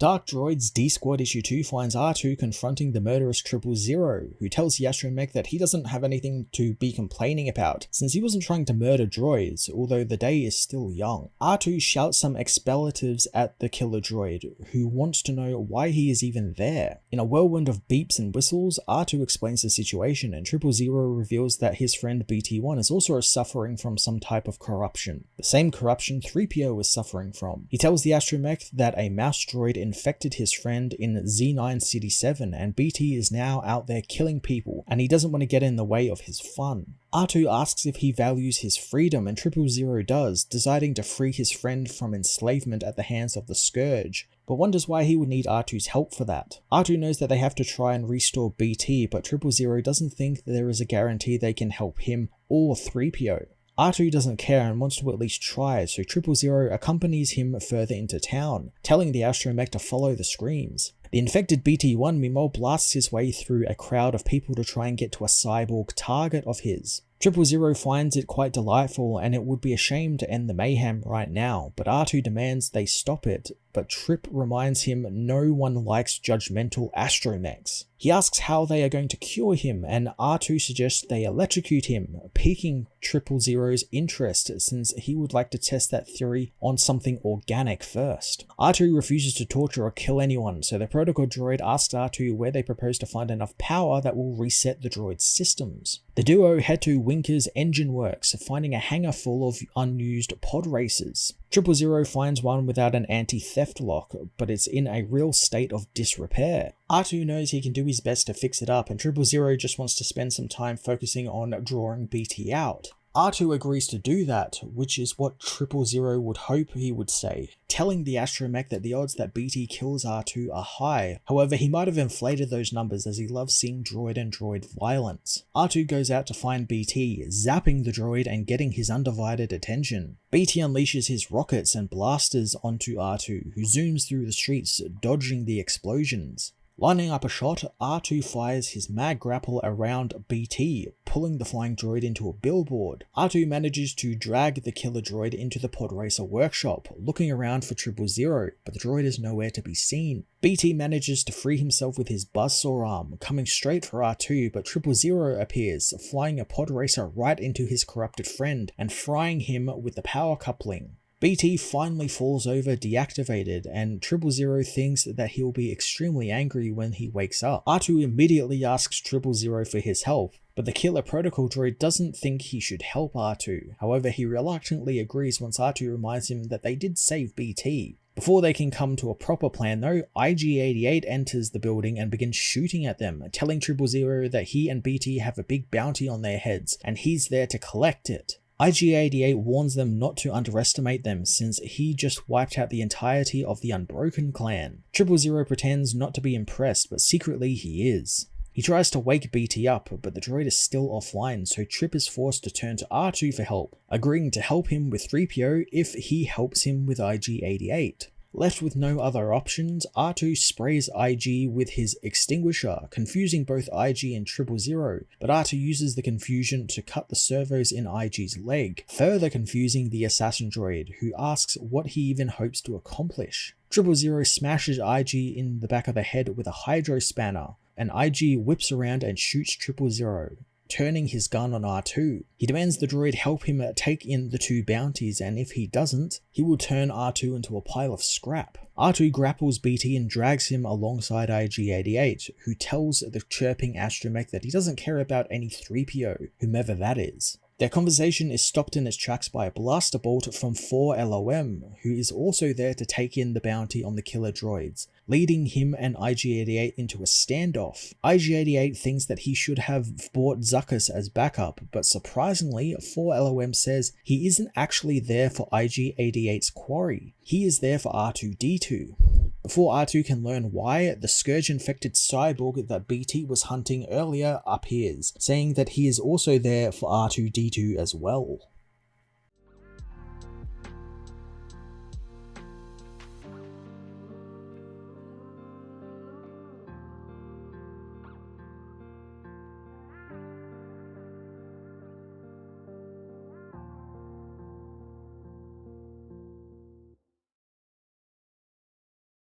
Dark Droids D-Squad Issue 2 finds R2 confronting the murderous 000, who tells the astromech that he doesn't have anything to be complaining about, since he wasn't trying to murder droids, although the day is still young. R2 shouts some expletives at the killer droid, who wants to know why he is even there. In a whirlwind of beeps and whistles, R2 explains the situation, and 000 reveals that his friend BT-1 is also suffering from some type of corruption, the same corruption 3PO is suffering from. He tells the astromech that a mouse droid infected his friend in Z9 City 7, and BT is now out there killing people, and he doesn't want to get in the way of his fun. R2 asks if he values his freedom, and 000 does, deciding to free his friend from enslavement at the hands of the Scourge, but wonders why he would need R2's help for that. R2 knows that they have to try and restore BT, but 000 doesn't think there is a guarantee they can help him or 3PO. R2 doesn't care and wants to at least try, so 000 accompanies him further into town, telling the astromech to follow the screams. The infected BT-1 meanwhile blasts his way through a crowd of people to try and get to a cyborg target of his. 000 finds it quite delightful, and it would be a shame to end the mayhem right now, but R2 demands they stop it, but Trip reminds him no one likes judgmental astromechs. He asks how they are going to cure him, and R2 suggests they electrocute him, piquing 000's interest since he would like to test that theory on something organic first. R2 refuses to torture or kill anyone, so the protocol droid asks R2 where they propose to find enough power that will reset the droid's systems. The duo head to Winker's engine works, finding a hangar full of unused pod racers. 000 finds one without an anti-theft lock, but it's in a real state of disrepair. R2 knows he can do his best to fix it up, and 000 just wants to spend some time focusing on drawing BT out. R2 agrees to do that, which is what 000 would hope he would say, telling the astromech that the odds that BT kills R2 are high. However, he might have inflated those numbers as he loves seeing droid and droid violence. R2 goes out to find BT, zapping the droid and getting his undivided attention. BT unleashes his rockets and blasters onto R2, who zooms through the streets, dodging the explosions. Lining up a shot, R2 fires his mag grapple around BT, pulling the flying droid into a billboard. R2 manages to drag the killer droid into the pod racer workshop, looking around for 000, but the droid is nowhere to be seen. BT manages to free himself with his buzzsaw arm, coming straight for R2, but 000 appears, flying a pod racer right into his corrupted friend and frying him with the power coupling. BT finally falls over deactivated, and 000 thinks that he'll be extremely angry when he wakes up. R2 immediately asks 000 for his help, but the killer protocol droid doesn't think he should help R2. However, he reluctantly agrees once R2 reminds him that they did save BT. Before they can come to a proper plan though, IG-88 enters the building and begins shooting at them, telling 000 that he and BT have a big bounty on their heads, and he's there to collect it. IG-88 warns them not to underestimate them since he just wiped out the entirety of the Unbroken clan. 000 pretends not to be impressed, but secretly he is. He tries to wake BT up, but the droid is still offline, so Trip is forced to turn to R2 for help, agreeing to help him with 3PO if he helps him with IG-88. Left with no other options, R2 sprays IG with his extinguisher, confusing both IG and 000, but R2 uses the confusion to cut the servos in IG's leg, further confusing the assassin droid, who asks what he even hopes to accomplish. 000 smashes IG in the back of the head with a hydro spanner, and IG whips around and shoots 000. Turning his gun on R2. He demands the droid help him take in the two bounties, and if he doesn't, he will turn R2 into a pile of scrap. R2 grapples BT and drags him alongside IG-88, who tells the chirping astromech that he doesn't care about any 3PO, whomever that is. Their conversation is stopped in its tracks by a blaster bolt from 4LOM, who is also there to take in the bounty on the killer droids, leading him and IG-88 into a standoff. IG-88 thinks that he should have bought Zuckuss as backup, but surprisingly, 4LOM says he isn't actually there for IG-88's quarry. He is there for R2-D2. Before R2 can learn why, the Scourge-infected cyborg that BT was hunting earlier appears, saying that he is also there for R2-D2 as well.